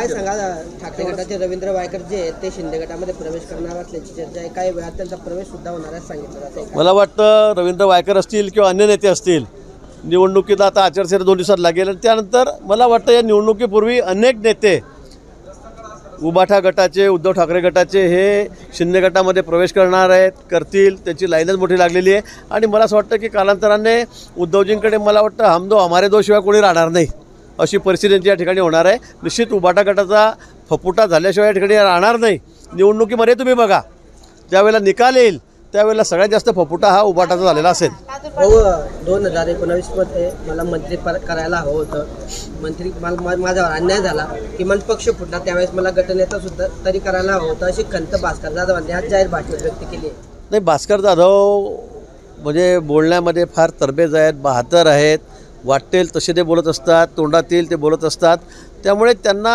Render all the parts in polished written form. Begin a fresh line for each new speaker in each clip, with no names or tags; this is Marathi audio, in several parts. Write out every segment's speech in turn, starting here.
काय सांगा ठाकरे गटाचे रवींद्र वायकर जे आहेत ते शिंदे गटामध्ये प्रवेश करणार असल्याची चर्चा आहे. काही वेळात त्यांचा प्रवेश सुद्धा होणार आहे सांगितलं जाते.
मला वाटतं रवींद्र वायकर असतील किंवा अन्य नेते असतील, निवडणुकीला आता आचारसंहिता 2 दिवसात लागेल आणि त्यानंतर मला वाटतं या निवडणुकीपूर्वी अनेक नेते उबाठा गटाचे, उद्धव ठाकरे गटाचे हे शिंदे गटामध्ये प्रवेश करणार आहेत, करतील. त्याची लाईनच मोठी लागलेली आहे आणि मला असं वाटतं की कालांतराने उद्धवजींकडे मला वाटतं हम दो हमारे दो शिवाय कोणी राहणार नाही अशी परिस्थिती त्यांची या ठिकाणी होणार आहे. निश्चित उबाठा गटाचा फपुटा झाल्याशिवाय या ठिकाणी राहणार नाही. निवडणुकीमध्ये तुम्ही बघा, ज्यावेळेला निकाल येईल त्यावेळेला सगळ्यात जास्त फपुटा हा उबाटाचा झालेला असेल.
2019 मध्ये मला मंत्री करायला हवं होतं, मंत्री माझ्यावर अन्याय झाला, किमान पक्ष फुटला, त्यावेळेस मला गटनेता सुद्धा तरी करायला हवं होतं अशी खंत भास्कर जाधवांनी आज जाहीर भाषणात व्यक्त केली आहे.
नाही, भास्कर जाधव म्हणजे बोलण्यामध्ये फार तरबेज आहेत, बहादर आहेत, वाटेल तसे ते बोलत असतात, तोंडात येईल ते बोलत असतात. त्यामुळे त्यांना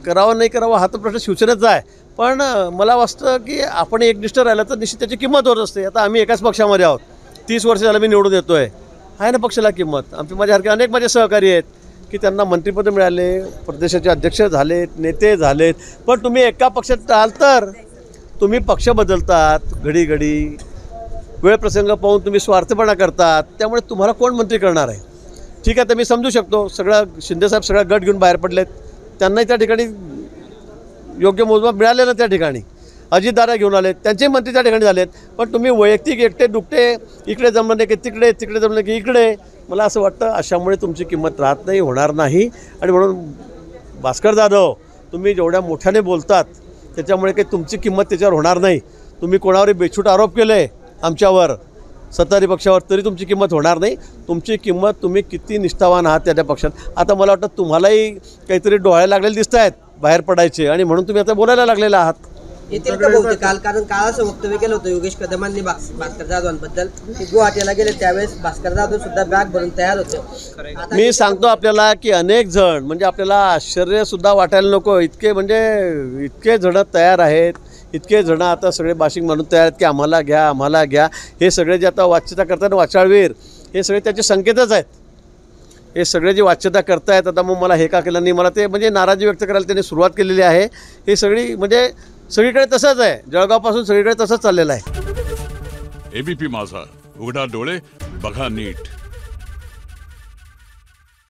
करावं नाही करावं हा तर प्रश्न शिवसेनेचा आहे. पण मला वाटतं की आपण एकनिष्ठ राहिलं तर निश्चित त्याची किंमत होत असते. आता आम्ही एकाच पक्षामध्ये आहोत, 30 वर्ष झालं मी निवडून येतो आहे ना पक्षाला किंमत. माझ्यासारखे अनेक माझे सहकारी आहेत की त्यांना मंत्रिपद मिळाले, प्रदेशाचे अध्यक्ष झालेत, नेते झालेत. पण तुम्ही एका पक्षात राहाल तर तुम्ही पक्ष बदलतात घडी घडी, वेळ प्रसंग पाहून तुम्ही स्वार्थपणा करतात. त्यामुळे तुम्हाला कोण मंत्री करणार आहे? ठीक आहे, तर मी समजू शकतो सगळं शिंदेसाहेब सगळा गट घेऊन बाहेर पडलेत, त्यांनाही त्या ठिकाणी योग्य मोजमाप मिळाले ना. त्या ठिकाणी अजितदादा घेऊन आलेत, त्यांचे मंत्री त्या ठिकाणी झालेत. पण तुम्ही वैयक्तिक एकटे दुकटे इकडे जमलं नाही की तिकडे, तिकडे जमलं की इकडे, मला असं वाटतं अशामुळे तुमची किंमत राहत नाही, होणार नाही. आणि म्हणून भास्कर जाधव तुम्ही जेवढ्या मोठ्याने बोलतात त्याच्यामुळे काही तुमची किंमत त्याच्यावर होणार नाही. तुम्ही कोणावरही बेछूट आरोप केले आमच्यावर, सत्ताधारी पक्षावर, तरी तुमची किंमत होणार नाही. तुमची किंमत तुम्ही किती निष्ठावान आहात त्या पक्षात. आता मला वाटतं तुम्हालाही काहीतरी डोळ्याला लागलेले दिसत आहेत बाहेर पडायचे आणि म्हणून तुम्ही आता बोलायला लागलेला आहात.
येथील का बहुतेक कारण काल असं वक्तव्य केलं होतं योगेश कदमांनी भास्कर जाधवांबद्दल की गुवाहाटीला गेले त्यावेळेस भास्कर जाधव सुद्धा बॅग भरून तयार होते.
मी सांगतो आपल्याला की अनेक जण म्हणजे आपल्याला आश्चर्यसुद्धा वाटायला नको, इतके जण तयार आहेत, इतके जण आता सगळे बाशिंग म्हणून तयार आहेत की आम्हाला घ्या, आम्हाला घ्या. हे सगळे जे आता वाच्यता करतात वाचाळवीर, हे सगळे त्याचे संकेतच आहेत. हे सगळे जे वाच्यता करतायत आता मग मला हे का केलं नाही, मला ते म्हणजे नाराजी व्यक्त करायला त्यांनी सुरुवात केलेली आहे. हे सगळी म्हणजे सगळीकडे तसंच आहे, जळगावपासून सगळीकडे तसंच चाललेलं आहे.
एबीपी माझा, उघडा डोळे बघा नीट.